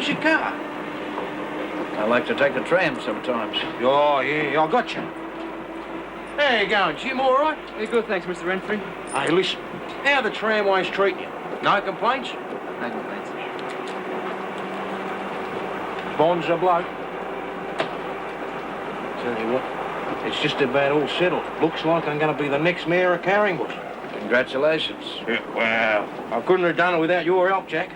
Where's your car? I like to take the tram sometimes. Oh, yeah, I got you. How you going, Jim, all right? Yeah, good, thanks, Mr. Renfrey. Hey, listen, how the tramways treating you? No complaints? No complaints. Bond's a bloke. Tell you what, it's just about all settled. Looks like I'm going to be the next mayor of Collingwood. Congratulations. Yeah, well, I couldn't have done it without your help, Jack.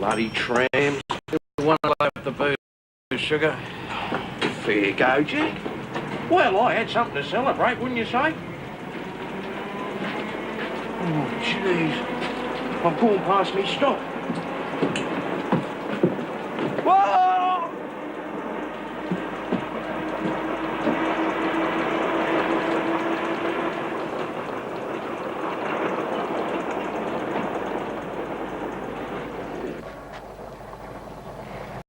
Bloody trams. One left the booze, sugar. Fair go, Jack. Well, I had something to celebrate, wouldn't you say? Oh, jeez. I've gone past me stop. Whoa!